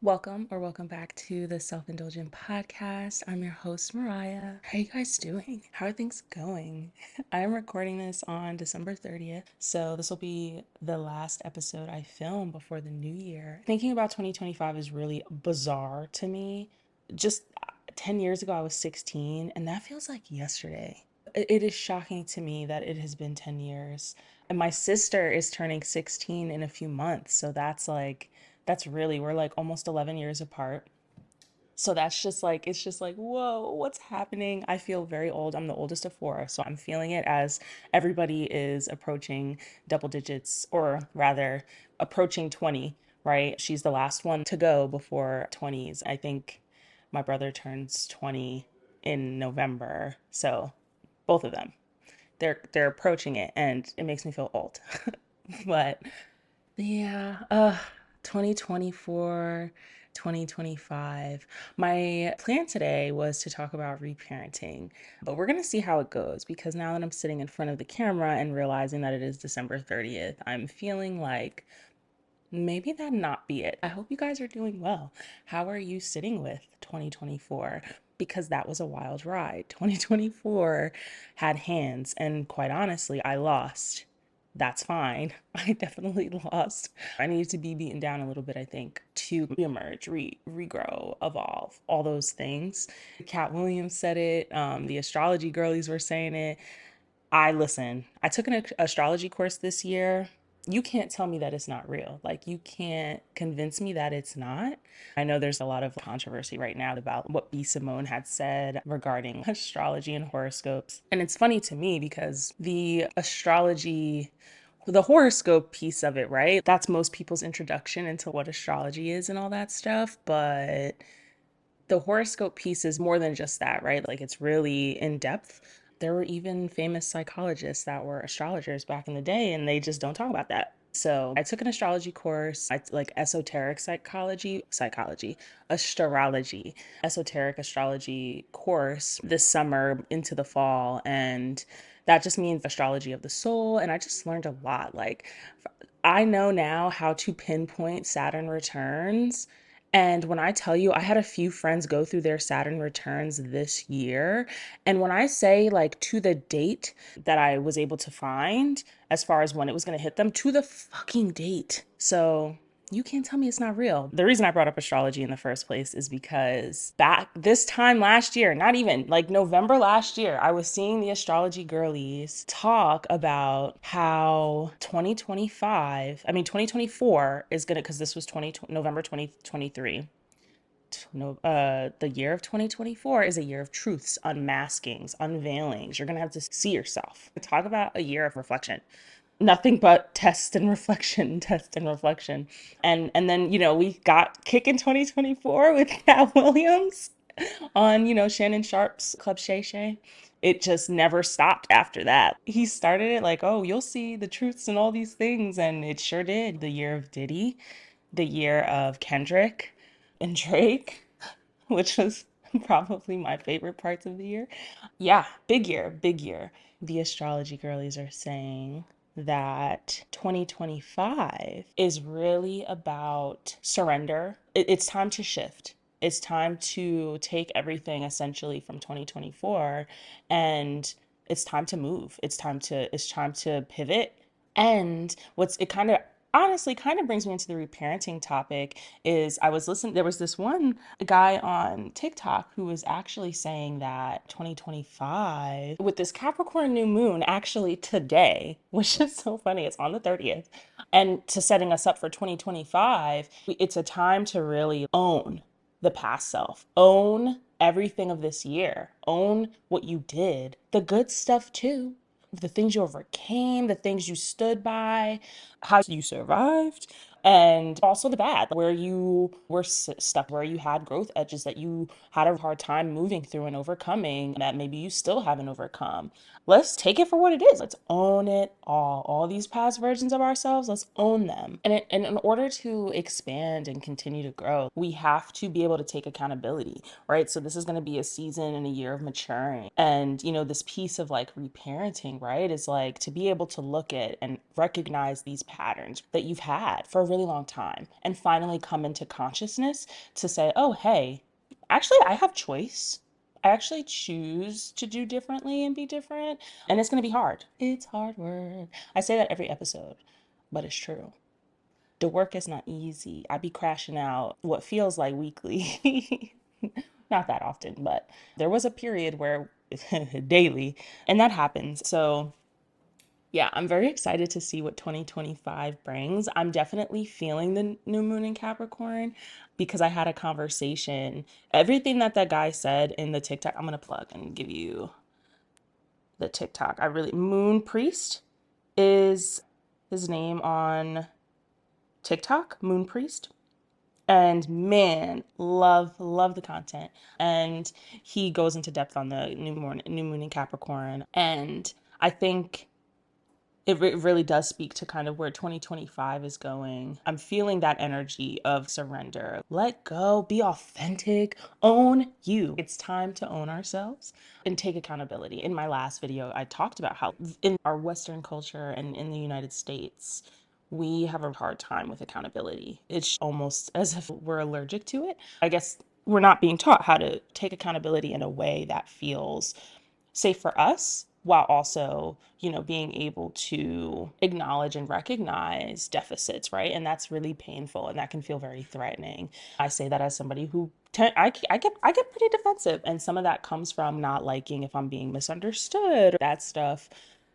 Welcome back to the Self-Indulgent podcast. I'm your host, Mariah. How are you guys doing? How are things going? I am recording this on December 30th, so this will be the last episode I film before the new year. Thinking about 2025 is really bizarre to me. Just 10 years ago, I was 16, and that feels like yesterday. It is shocking to me that it has been 10 years. And my sister is turning 16 in a few months, so that's really, we're like almost 11 years apart. So that's just like, it's just like, whoa, what's happening? I feel very old. I'm the oldest of four. So I'm feeling it as everybody is approaching double digits, or rather, approaching 20, right? She's the last one to go before 20s. I think my brother turns 20 in November. So both of them, they're approaching it and it makes me feel old. But yeah, 2024, 2025. My plan today was to talk about reparenting, but we're going to see how it goes because now that I'm sitting in front of the camera and realizing that it is December 30th, I'm feeling like maybe that not be it. I hope you guys are doing well. How are you sitting with 2024? Because that was a wild ride. 2024 had hands, and quite honestly, I lost. That's fine. I definitely lost. I needed to be beaten down a little bit, I think, to reemerge, regrow, evolve, all those things. Cat Williams said it. The astrology girlies were saying it. I took an astrology course this year. You can't tell me that it's not real. Like, you can't convince me that it's not. I know there's a lot of controversy right now about what B. Simone had said regarding astrology and horoscopes. And it's funny to me because the horoscope piece of it, right? That's most people's introduction into what astrology is and all that stuff. But the horoscope piece is more than just that, right? Like, it's really in depth. There were even famous psychologists that were astrologers back in the day, and they just don't talk about that. So I took an astrology course, I like esoteric astrology, esoteric astrology course this summer into the fall. And that just means astrology of the soul. And I just learned a lot. Like, I know now how to pinpoint Saturn returns. And when I tell you, I had a few friends go through their Saturn returns this year. And when I say, like, to the date that I was able to find, as far as when it was going to hit them, to the fucking date. So you can't tell me it's not real. The reason I brought up astrology in the first place is because back this time last year, not even like November last year, I was seeing the astrology girlies talk about how 2024 is gonna, because this was November 2023. No, the year of 2024 is a year of truths, unmaskings, unveilings. You're gonna have to see yourself. Talk about a year of reflection. Nothing but test and reflection, test and reflection. And then, we got kick in 2024 with Cat Williams on, Shannon Sharp's Club Shay Shay. It just never stopped after that. He started it like, oh, you'll see the truths and all these things. And it sure did. The year of Diddy, the year of Kendrick and Drake, which was probably my favorite parts of the year. Yeah, big year, big year. The astrology girlies are saying that 2025 is really about surrender. It's time to shift. It's time to take everything essentially from 2024, and it's time to move. It's time to pivot. And what's it kind of honestly kind of brings me into the reparenting topic is I was listening, there was this one guy on TikTok who was actually saying that 2025, with this Capricorn new moon actually today, which is so funny, it's on the 30th, and to setting us up for 2025, it's a time to really own the past self, own everything of this year, own what you did, the good stuff too, the things you overcame, the things you stood by, how you survived, and also the bad, where you were stuck, where you had growth edges that you had a hard time moving through and overcoming that maybe you still haven't overcome. Let's take it for what it is. Let's own it all. All these past versions of ourselves, let's own them. And in order to expand and continue to grow, we have to be able to take accountability, right? So this is going to be a season and a year of maturing. And, this piece of like reparenting, right, is like to be able to look at and recognize these patterns that you've had for a really long time and finally come into consciousness to say, oh, hey, actually, I have choice. I actually choose to do differently and be different. And it's going to be hard. It's hard work. I say that every episode, but it's true. The work is not easy. I be crashing out what feels like weekly. Not that often, but there was a period where daily, and that happens. So yeah, I'm very excited to see what 2025 brings. I'm definitely feeling the new moon in Capricorn because I had a conversation. Everything that guy said in the TikTok, I'm going to plug and give you the TikTok. Moon Priest is his name on TikTok, Moon Priest. And man, love the content. And he goes into depth on the new moon in Capricorn. And I think it really does speak to kind of where 2025 is going. I'm feeling that energy of surrender. Let go, be authentic, own you. It's time to own ourselves and take accountability. In my last video, I talked about how in our Western culture and in the United States, we have a hard time with accountability. It's almost as if we're allergic to it. I guess we're not being taught how to take accountability in a way that feels safe for us while also, being able to acknowledge and recognize deficits, right? And that's really painful and that can feel very threatening. I say that as somebody who I get pretty defensive, and some of that comes from not liking if I'm being misunderstood. That stuff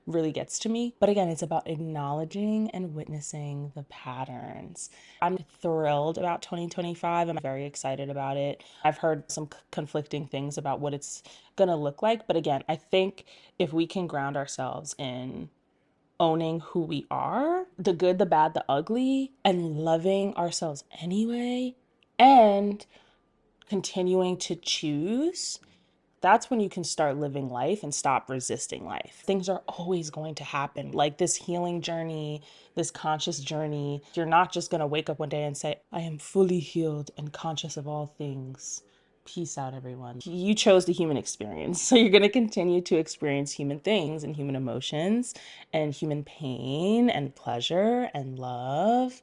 really gets to me. But again, it's about acknowledging and witnessing the patterns. I'm thrilled about 2025. I'm very excited about it. I've heard some conflicting things about what it's going to look like. But again, I think if we can ground ourselves in owning who we are, the good, the bad, the ugly, and loving ourselves anyway, and continuing to choose, that's when you can start living life and stop resisting life. Things are always going to happen. Like this healing journey, this conscious journey, you're not just going to wake up one day and say, I am fully healed and conscious of all things. Peace out, everyone. You chose the human experience. So you're going to continue to experience human things and human emotions and human pain and pleasure and love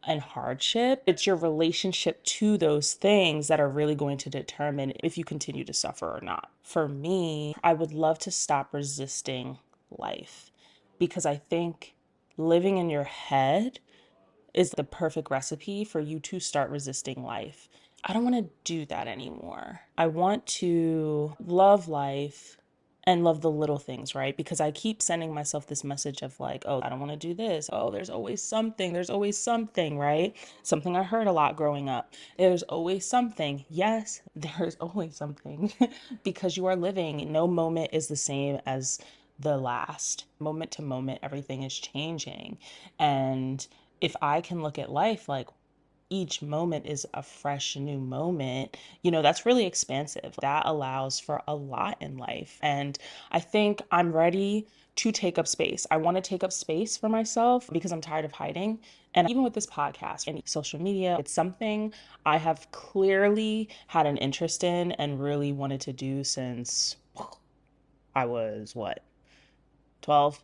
and hardship. It's your relationship to those things that are really going to determine if you continue to suffer or not. For me, I would love to stop resisting life because I think living in your head is the perfect recipe for you to start resisting life. I don't want to do that anymore. I want to love life and love the little things, right? Because I keep sending myself this message of like, oh, I don't want to do this. Oh, there's always something, right? Something I heard a lot growing up. There's always something. Yes, there's always something because you are living. No moment is the same as the last. Moment to moment, everything is changing. And if I can look at life like each moment is a fresh new moment, that's really expansive. That allows for a lot in life. And I think I'm ready to take up space. I want to take up space for myself because I'm tired of hiding. And even with this podcast and social media, it's something I have clearly had an interest in and really wanted to do since I was what, 12.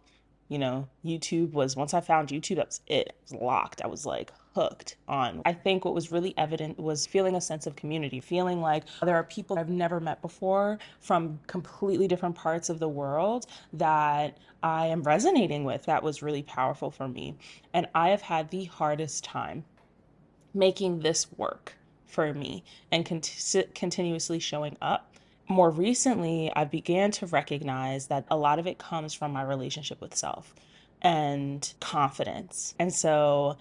YouTube was, once I found YouTube, that was it. It was locked. I was like hooked on. I think what was really evident was feeling a sense of community, feeling like there are people I've never met before from completely different parts of the world that I am resonating with. That was really powerful for me. And I have had the hardest time making this work for me and continuously showing up. More recently, I began to recognize that a lot of it comes from my relationship with self and confidence. And so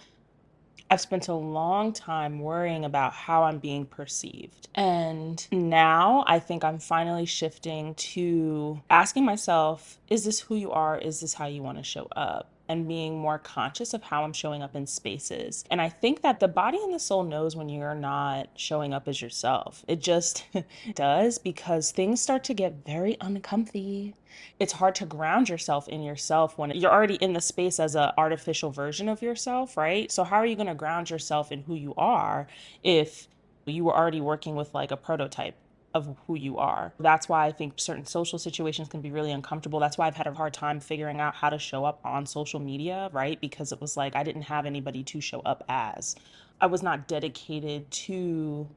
I've spent a long time worrying about how I'm being perceived. And now I think I'm finally shifting to asking myself, is this who you are? Is this how you want to show up? and being more conscious of how I'm showing up in spaces. And I think that the body and the soul knows when you're not showing up as yourself. It just does, because things start to get very uncomfy. It's hard to ground yourself in yourself when you're already in the space as an artificial version of yourself, right? So how are you going to ground yourself in who you are if you were already working with like a prototype of who you are? That's why I think certain social situations can be really uncomfortable. That's why I've had a hard time figuring out how to show up on social media, right? Because it was like I didn't have anybody to show up as. I was not dedicated to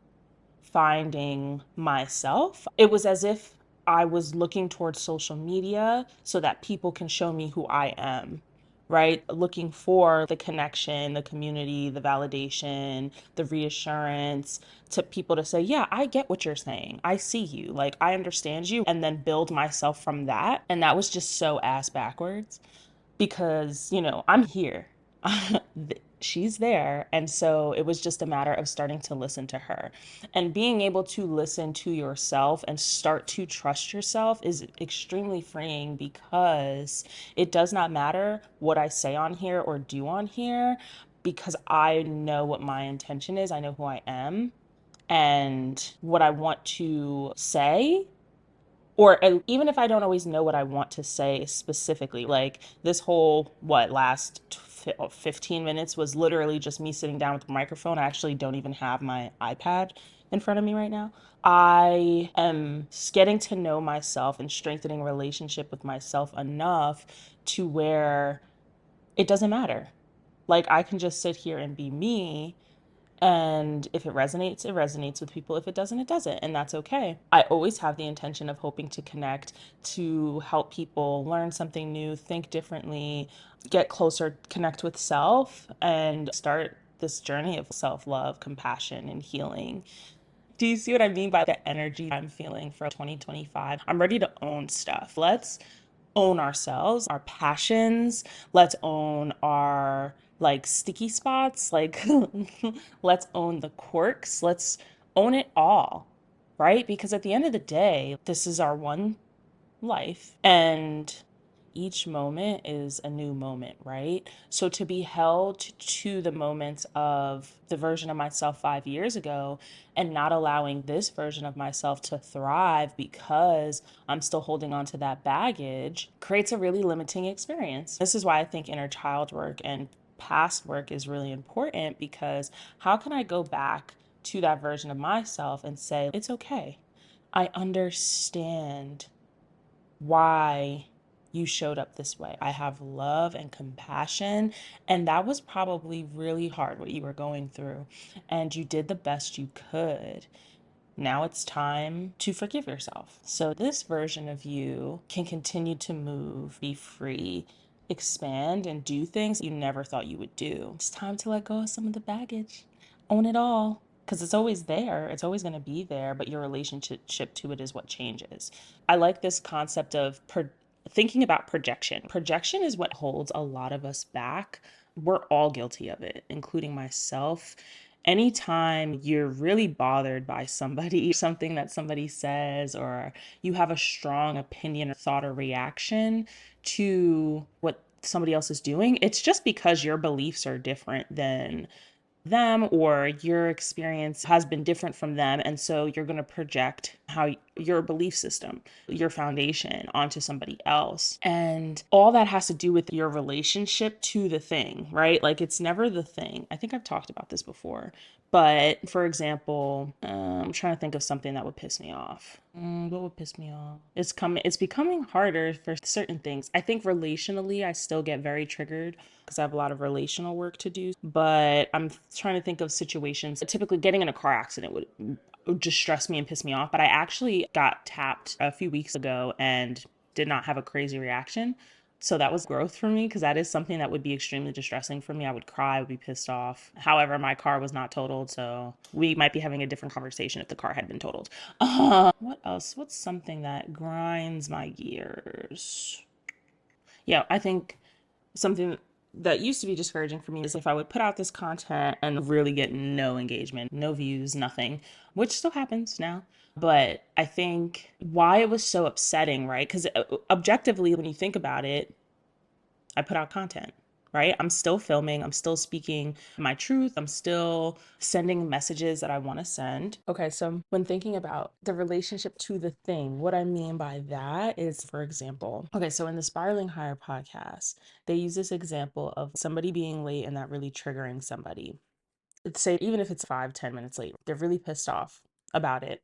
finding myself. It was as if I was looking towards social media so that people can show me who I am, right? Looking for the connection, the community, the validation, the reassurance, to people to say, yeah, I get what you're saying. I see you. Like, I understand you. And then build myself from that. And that was just so ass backwards because, I'm here. She's there. And so it was just a matter of starting to listen to her. And being able to listen to yourself and start to trust yourself is extremely freeing, because it does not matter what I say on here or do on here, because I know what my intention is. I know who I am and what I want to say, or even if I don't always know what I want to say specifically, like this whole, last 15 minutes was literally just me sitting down with the microphone. I actually don't even have my iPad in front of me right now. I am getting to know myself and strengthening a relationship with myself enough to where it doesn't matter. Like, I can just sit here and be me, and if it resonates with people. If it doesn't, it doesn't. And that's okay. I always have the intention of hoping to connect, to help people learn something new, think differently, get closer, connect with self, and start this journey of self love, compassion, and healing. Do you see what I mean by the energy I'm feeling for 2025? I'm ready to own stuff. Let's own ourselves, our passions. Let's own our like sticky spots. Like, let's own the quirks. Let's own it all, right? Because at the end of the day, this is our one life. And each moment is a new moment, right? So to be held to the moments of the version of myself 5 years ago and not allowing this version of myself to thrive because I'm still holding on to that baggage creates a really limiting experience. This is why I think inner child work and past work is really important, because how can I go back to that version of myself and say, it's okay. I understand why you showed up this way. I have love and compassion. And that was probably really hard what you were going through. And you did the best you could. Now it's time to forgive yourself. So this version of you can continue to move, be free, expand, and do things you never thought you would do. It's time to let go of some of the baggage. Own it all. Because it's always there. It's always going to be there, but your relationship to it is what changes. I like this concept of thinking about projection. Projection is what holds a lot of us back. We're all guilty of it, including myself. Anytime you're really bothered by somebody, something that somebody says, or you have a strong opinion or thought or reaction to what somebody else is doing, it's just because your beliefs are different than them, or your experience has been different from them. And so you're going to project how your belief system, your foundation onto somebody else. And all that has to do with your relationship to the thing, right? Like, it's never the thing. I think I've talked about this before. But for example, I'm trying to think of something that would piss me off. What would piss me off? It's becoming harder for certain things. I think relationally, I still get very triggered because I have a lot of relational work to do. But I'm trying to think of situations. Typically, getting in a car accident would just stress me and piss me off. But I actually got tapped a few weeks ago and did not have a crazy reaction. So that was growth for me, because that is something that would be extremely distressing for me. I would cry, I would be pissed off. However, my car was not totaled, so we might be having a different conversation if the car had been totaled. What else? What's something that grinds my gears? Yeah, I think something that used to be discouraging for me is if I would put out this content and really get no engagement, no views, nothing, which still happens now. But I think why it was so upsetting, right? Because objectively, when you think about it, I put out content, right? I'm still filming, I'm still speaking my truth, I'm still sending messages that I want to send. Okay, so when thinking about the relationship to the thing, what I mean by that is, for example, okay, so in the Spiraling Higher podcast, they use this example of somebody being late and that really triggering somebody. Let's say even if it's 5, 10 minutes late, they're really pissed off about it.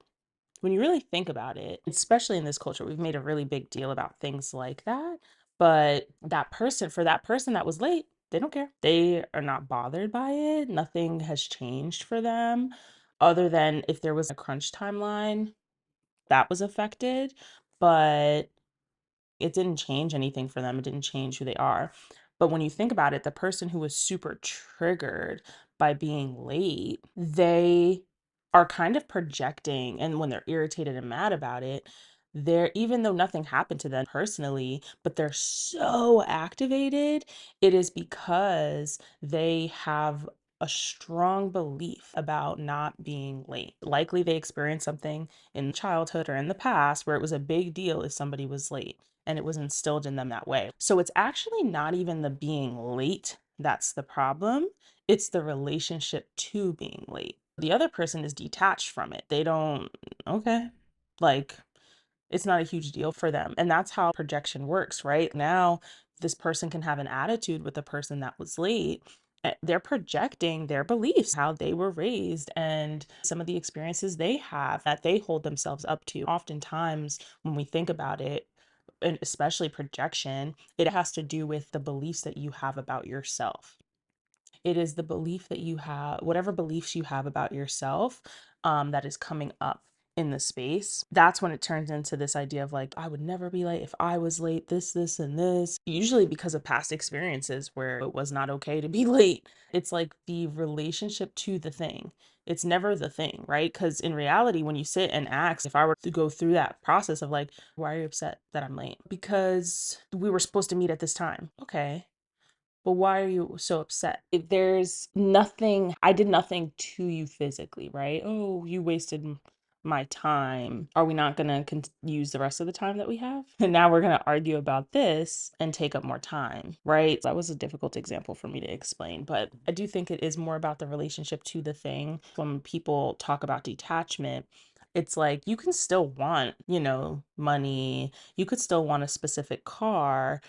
When you really think about it, especially in this culture, we've made a really big deal about things like that. But for that person that was late, they don't care. They are not bothered by it. Nothing has changed for them other than if there was a crunch timeline that was affected. But it didn't change anything for them. It didn't change who they are. But when you think about it, the person who was super triggered by being late, they are kind of projecting. And when they're irritated and mad about it, they're, even though nothing happened to them personally, but they're so activated, it is because they have a strong belief about not being late. Likely they experienced something in childhood or in the past where it was a big deal if somebody was late and it was instilled in them that way. So it's actually not even the being late that's the problem. It's the relationship to being late. The other person is detached from it. They don't, okay, like it's not a huge deal for them. And that's how projection works, right? Now, this person can have an attitude with the person that was late. They're projecting their beliefs, how they were raised, and some of the experiences they have that they hold themselves up to. Oftentimes, when we think about it, and especially projection, it has to do with the beliefs that you have about yourself. It is the belief that you have, whatever beliefs you have about yourself, that is coming up in the space. That's when it turns into this idea of like, I would never be late if I was late, this, and this. Usually because of past experiences where it was not okay to be late. It's like the relationship to the thing. It's never the thing, right? Because in reality, when you sit and ask, if I were to go through that process of like, why are you upset that I'm late? Because we were supposed to meet at this time. Okay, but why are you so upset? If there's nothing, I did nothing to you physically, right? Oh, you wasted my time. Are we not going to use the rest of the time that we have? And now we're going to argue about this and take up more time, right? That was a difficult example for me to explain, but I do think it is more about the relationship to the thing. When people talk about detachment, it's like you can still want, money, you could still want a specific car,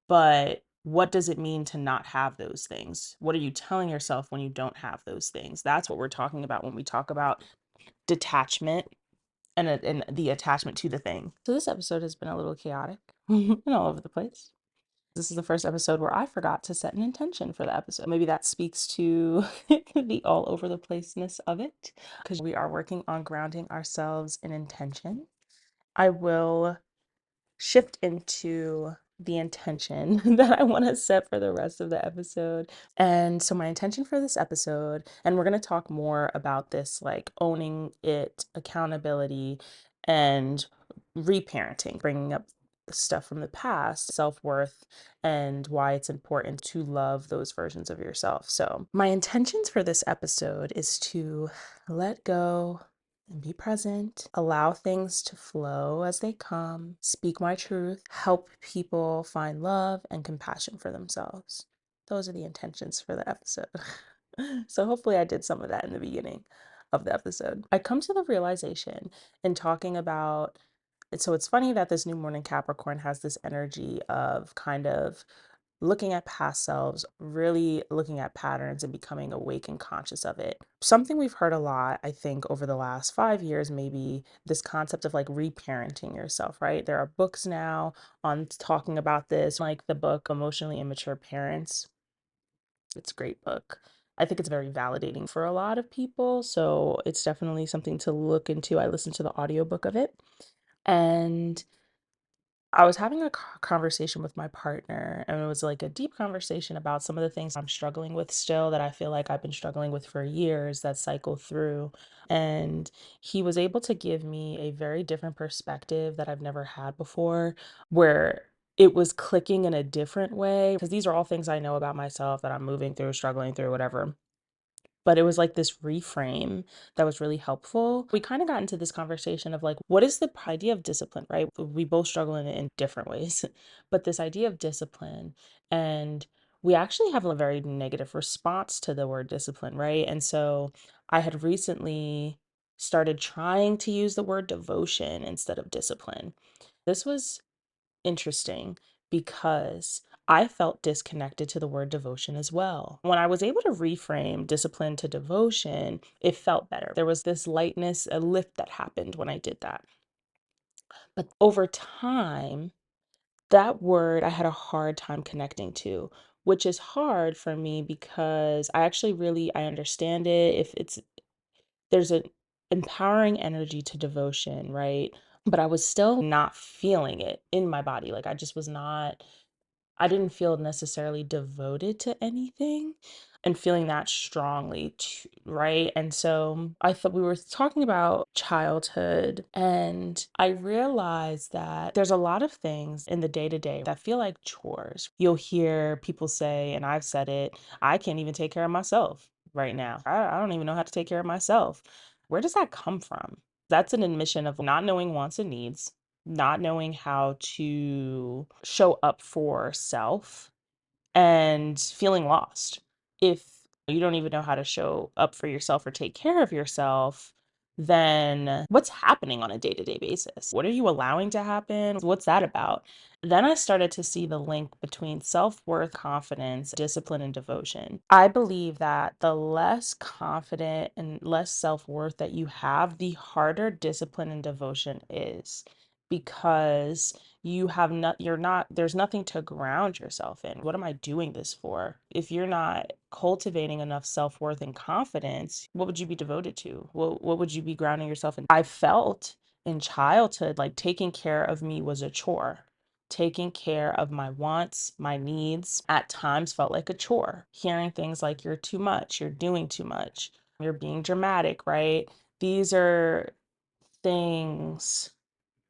but what does it mean to not have those things? What are you telling yourself when you don't have those things? That's what we're talking about when we talk about detachment and the attachment to the thing. So this episode has been a little chaotic and all over the place. This is the first episode where I forgot to set an intention for the episode. Maybe that speaks to the all over the placeness of it, because we are working on grounding ourselves in intention. I will shift into the intention that I want to set for the rest of the episode. And so, my intention for this episode, and we're going to talk more about this like owning it, accountability, and reparenting, bringing up stuff from the past, self worth, and why it's important to love those versions of yourself. So, my intentions for this episode is to let go and be present, allow things to flow as they come, speak my truth, help people find love and compassion for themselves. Those are the intentions for the episode. So hopefully I did some of that in the beginning of the episode. I come to the realization in talking about, so it's funny that this new moon in Capricorn has this energy of kind of looking at past selves, really looking at patterns and becoming awake and conscious of it. Something we've heard a lot, I think, over the last 5 years, maybe this concept of like reparenting yourself, right? There are books now on talking about this, like the book Emotionally Immature Parents. It's a great book. I think it's very validating for a lot of people. So it's definitely something to look into. I listened to the audiobook of it. And I was having a conversation with my partner, and it was like a deep conversation about some of the things I'm struggling with still that I feel like I've been struggling with for years that cycle through. And he was able to give me a very different perspective that I've never had before, where it was clicking in a different way. Because these are all things I know about myself that I'm moving through, struggling through, whatever. But it was like this reframe that was really helpful. We kind of got into this conversation of like, what is the idea of discipline, right? We both struggle in it in different ways, but this idea of discipline, and we actually have a very negative response to the word discipline, right? And so I had recently started trying to use the word devotion instead of discipline. This was interesting because I felt disconnected to the word devotion as well. When I was able to reframe discipline to devotion, it felt better. There was this lightness, a lift that happened when I did that. But over time, that word I had a hard time connecting to, which is hard for me because I understand it. If it's there's an empowering energy to devotion, right? But I was still not feeling it in my body. Like I didn't feel necessarily devoted to anything and feeling that strongly, right? And so I thought we were talking about childhood, and I realized that there's a lot of things in the day to day that feel like chores. You'll hear people say, and I've said it, I can't even take care of myself right now. I don't even know how to take care of myself. Where does that come from? That's an admission of not knowing wants and needs, not knowing how to show up for self, and feeling lost. If you don't even know how to show up for yourself or take care of yourself, then what's happening on a day to day basis? What are you allowing to happen? What's that about? Then I started to see the link between self worth, confidence, discipline, and devotion. I believe that the less confident and less self worth that you have, the harder discipline and devotion is, because you're not, there's nothing to ground yourself in. What am I doing this for? If you're not cultivating enough self-worth and confidence, what would you be devoted to? What would you be grounding yourself in? I felt in childhood like taking care of me was a chore. Taking care of my wants, my needs, at times felt like a chore. Hearing things like, you're too much, you're doing too much, you're being dramatic, right? These are things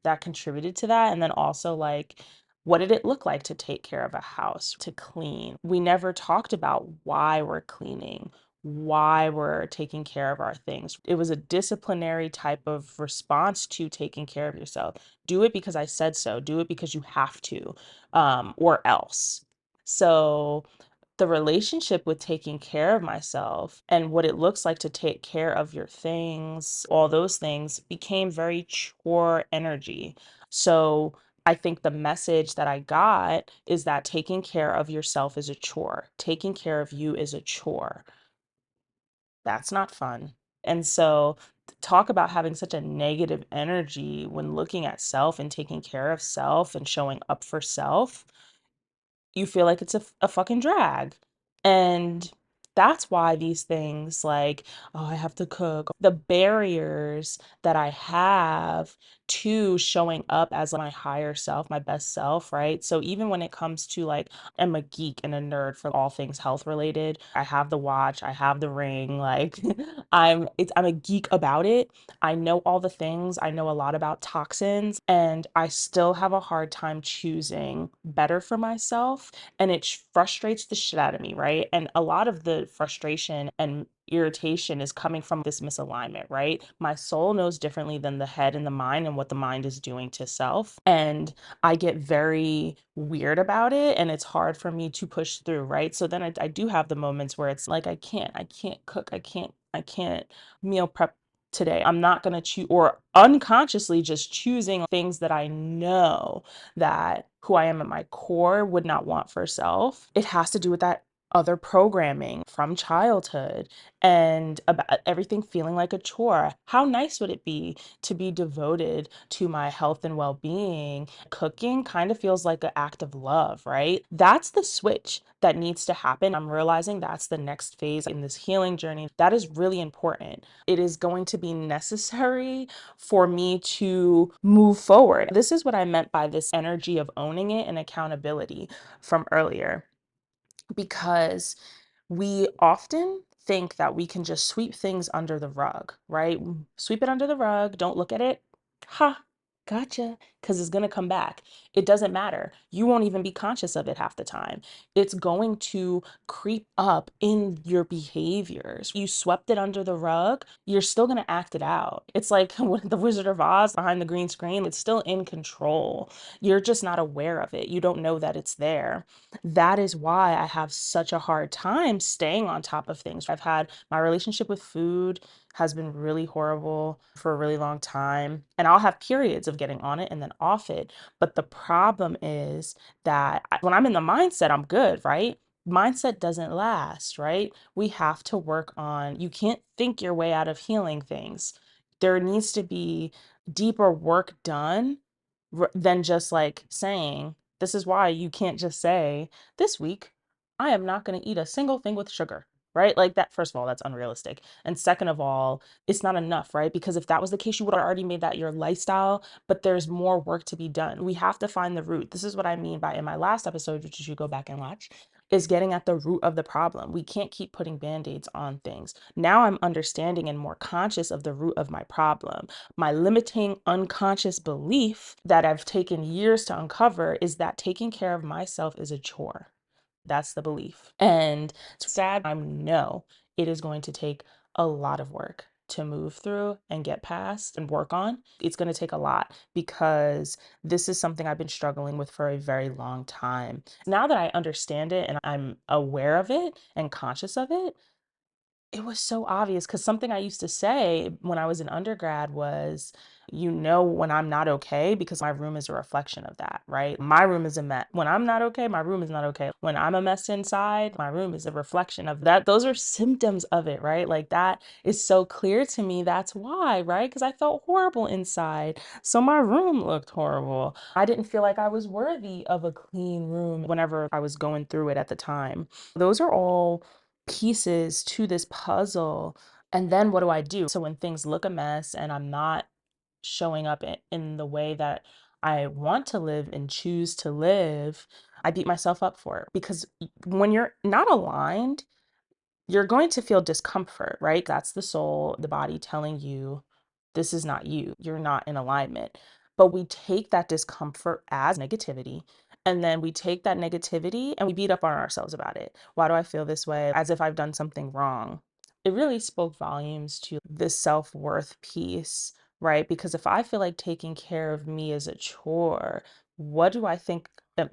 that contributed to that. And then also, like, what did it look like to take care of a house, to clean? We never talked about why we're cleaning, why we're taking care of our things. It was a disciplinary type of response to taking care of yourself. Do it because I said so, do it because you have to, or else. So the relationship with taking care of myself and what it looks like to take care of your things, all those things became very chore energy. So I think the message that I got is that taking care of yourself is a chore. Taking care of you is a chore. That's not fun. And so talk about having such a negative energy when looking at self and taking care of self and showing up for self, you feel like it's a fucking drag. And that's why these things like, oh, I have to cook, the barriers that I have to showing up as my higher self, my best self, right? So even when it comes to like, I'm a geek and a nerd for all things health related. I have the watch, I have the ring, like I'm a geek about it. I know all the things. I know a lot about toxins, and I still have a hard time choosing better for myself. And it frustrates the shit out of me, right? And a lot of the frustration and irritation is coming from this misalignment, right? My soul knows differently than the head and the mind and what the mind is doing to self. And I get very weird about it, and it's hard for me to push through, right? So then I do have the moments where it's like, I can't cook, I can't meal prep today. I'm not going to choose, or unconsciously just choosing things that I know that who I am at my core would not want for self. It has to do with that other programming from childhood and about everything feeling like a chore. How nice would it be to be devoted to my health and well-being? Cooking kind of feels like an act of love, right? That's the switch that needs to happen. I'm realizing that's the next phase in this healing journey. That is really important. It is going to be necessary for me to move forward. This is what I meant by this energy of owning it and accountability from earlier, because we often think that we can just sweep things under the rug, right? Sweep it under the rug, don't look at it. Ha, Gotcha. Because it's going to come back. It doesn't matter. You won't even be conscious of it half the time. It's going to creep up in your behaviors. You swept it under the rug, you're still going to act it out. It's like when the Wizard of Oz behind the green screen, it's still in control. You're just not aware of it. You don't know that it's there. That is why I have such a hard time staying on top of things. I've had my relationship with food has been really horrible for a really long time. And I'll have periods of getting on it and then off it. But the problem is that when I'm in the mindset, I'm good, right? Mindset doesn't last, right? We have to work on, you can't think your way out of healing things. There needs to be deeper work done than just like saying, this is why you can't just say, this week, I am not going to eat a single thing with sugar, right? Like that, first of all, that's unrealistic. And second of all, it's not enough, right? Because if that was the case, you would have already made that your lifestyle, but there's more work to be done. We have to find the root. This is what I mean by in my last episode, which you should go back and watch, is getting at the root of the problem. We can't keep putting band-aids on things. Now I'm understanding and more conscious of the root of my problem. My limiting unconscious belief that I've taken years to uncover is that taking care of myself is a chore. That's the belief. And it's sad. I know it is going to take a lot of work to move through and get past and work on. It's going to take a lot because this is something I've been struggling with for a very long time. Now that I understand it and I'm aware of it and conscious of it, it was so obvious because something I used to say when I was in undergrad was, you know, when I'm not okay, because my room is a reflection of that, right? My room is a mess. When I'm not okay, my room is not okay. When I'm a mess inside, my room is a reflection of that. Those are symptoms of it, right? Like that is so clear to me. That's why, right? Because I felt horrible inside. So my room looked horrible. I didn't feel like I was worthy of a clean room whenever I was going through it at the time. Those are all pieces to this puzzle. And then what do I do? So when things look a mess and I'm not showing up in the way that I want to live and choose to live, I beat myself up for it. Because when you're not aligned, you're going to feel discomfort, right? That's the soul, the body telling you, this is not you. You're not in alignment. But we take that discomfort as negativity. And then we take that negativity and we beat up on ourselves about it. Why do I feel this way? As if I've done something wrong. It really spoke volumes to this self-worth piece, right? Because if I feel like taking care of me is a chore, what do I think?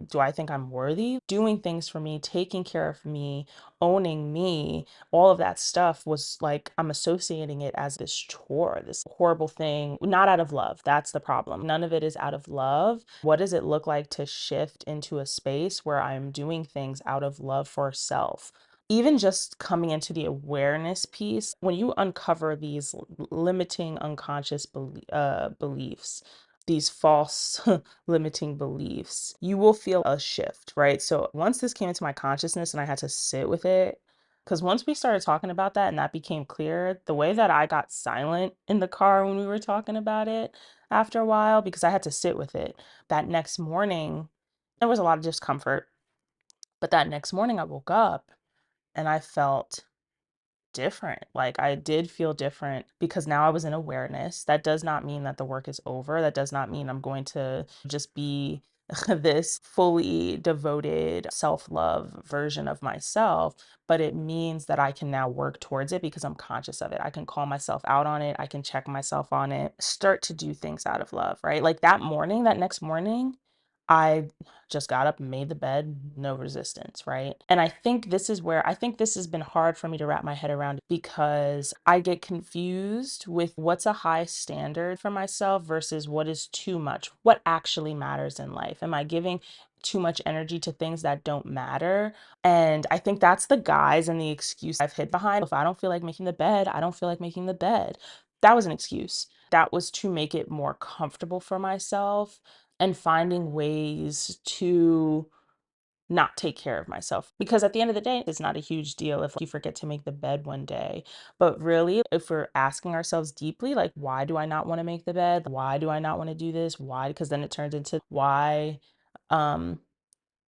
Do I think I'm worthy? Doing things for me, taking care of me, owning me, all of that stuff was like, I'm associating it as this chore, this horrible thing, not out of love. That's the problem. None of it is out of love. What does it look like to shift into a space where I'm doing things out of love for self? Even just coming into the awareness piece, when you uncover these limiting unconscious beliefs, these false limiting beliefs, you will feel a shift, right? So once this came into my consciousness and I had to sit with it, because once we started talking about that and that became clear, the way that I got silent in the car when we were talking about it after a while, because I had to sit with it, that next morning, there was a lot of discomfort. But that next morning, I woke up and I felt different. Like I did feel different because now I was in awareness. That does not mean that the work is over. That does not mean I'm going to just be this fully devoted self-love version of myself, but it means that I can now work towards it because I'm conscious of it. I can call myself out on it. I can check myself on it, start to do things out of love, right? Like that morning, that next morning, I just got up and made the bed, no resistance, right? And I think this is where I think this has been hard for me to wrap my head around because I get confused with what's a high standard for myself versus what is too much, what actually matters in life. Am I giving too much energy to things that don't matter? And I think that's the guise and the excuse I've hid behind. If I don't feel like making the bed, I don't feel like making the bed. That was an excuse. That was to make it more comfortable for myself and finding ways to not take care of myself. Because at the end of the day, it's not a huge deal if you forget to make the bed one day. But really, if we're asking ourselves deeply, like, why do I not want to make the bed? Why do I not want to do this? Why? Because then it turns into why um,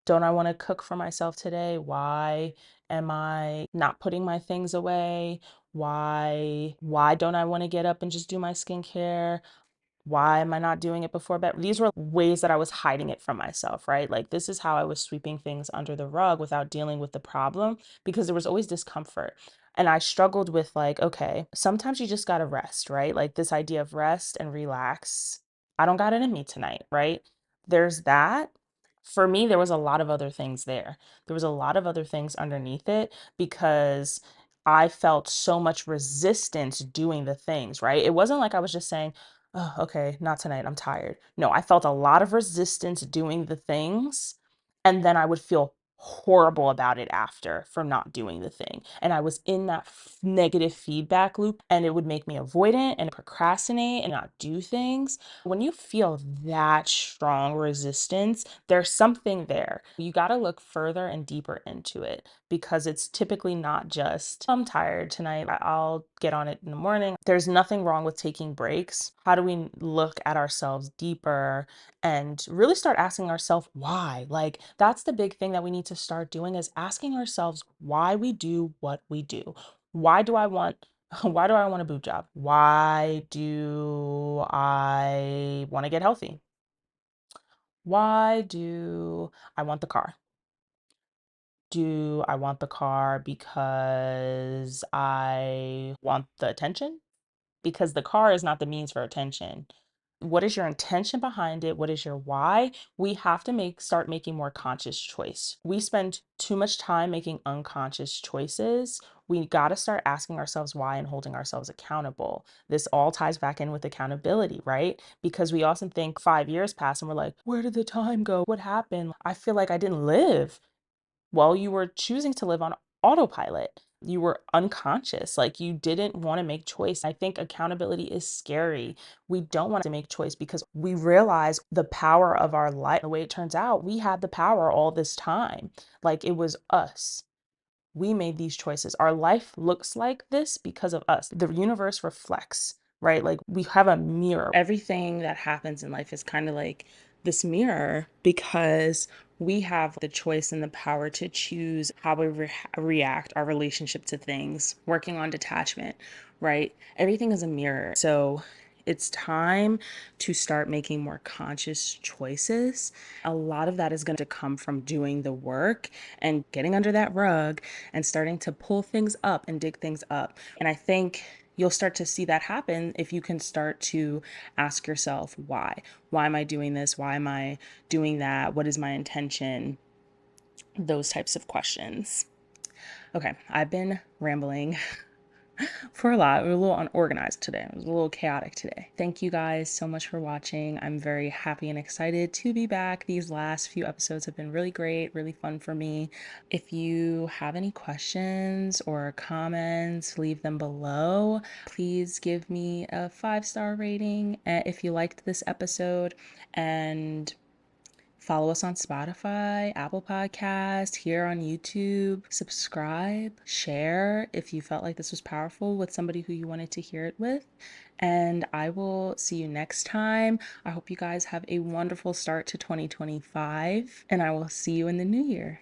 don't I want to cook for myself today? Why am I not putting my things away? Why don't I want to get up and just do my skincare? Why am I not doing it before bed? These were ways that I was hiding it from myself, right? Like, this is how I was sweeping things under the rug without dealing with the problem, because there was always discomfort. And I struggled with, like, okay, sometimes you just gotta rest, right? Like, this idea of rest and relax. I don't got it in me tonight, right? There's that. For me, there was a lot of other things there. There was a lot of other things underneath it, because I felt so much resistance doing the things, right? It wasn't like I was just saying, oh, okay, not tonight, I'm tired. No, I felt a lot of resistance doing the things. And then I would feel horrible about it after for not doing the thing. And I was in that negative feedback loop, and it would make me avoidant and procrastinate and not do things. When you feel that strong resistance, there's something there. You got to look further and deeper into it, because it's typically not just, I'm tired tonight, I'll get on it in the morning. There's nothing wrong with taking breaks. How do we look at ourselves deeper and really start asking ourselves why? Like, that's the big thing that we need to start doing, is asking ourselves why we do what we do. Why do I want why do I want a boob job? Why do I want to get healthy? Why do I want the car? Do I want the car because I want the attention? Because the car is not the means for attention. What is your intention behind it? What is your why? We have to start making more conscious choice. We spend too much time making unconscious choices. We got to start asking ourselves why and holding ourselves accountable. This all ties back in with accountability, right? Because we often think 5 years pass and we're like, where did the time go? What happened? I feel like I didn't live. Well, you were choosing to live on autopilot. You were unconscious, like you didn't want to make choice. I think accountability is scary. We don't want to make choice because we realize the power of our life. The way it turns out, we had the power all this time. Like, it was us. We made these choices. Our life looks like this because of us. The universe reflects, right? Like, we have a mirror. Everything that happens in life is kind of like this mirror, because we have the choice and the power to choose how we react, our relationship to things, working on detachment, right? Everything is a mirror. So it's time to start making more conscious choices. A lot of that is going to come from doing the work and getting under that rug and starting to pull things up and dig things up. And I think you'll start to see that happen if you can start to ask yourself, why? Why am I doing this? Why am I doing that? What is my intention? Those types of questions. Okay, I've been rambling for a lot. We're a little unorganized today. It was a little chaotic today. Thank you guys so much for watching. I'm very happy and excited to be back. These last few episodes have been really great, really fun for me. If you have any questions or comments, leave them below. Please give me a 5-star rating if you liked this episode, and follow us on Spotify, Apple Podcast, here on YouTube. Subscribe, share if you felt like this was powerful with somebody who you wanted to hear it with. And I will see you next time. I hope you guys have a wonderful start to 2025, and I will see you in the new year.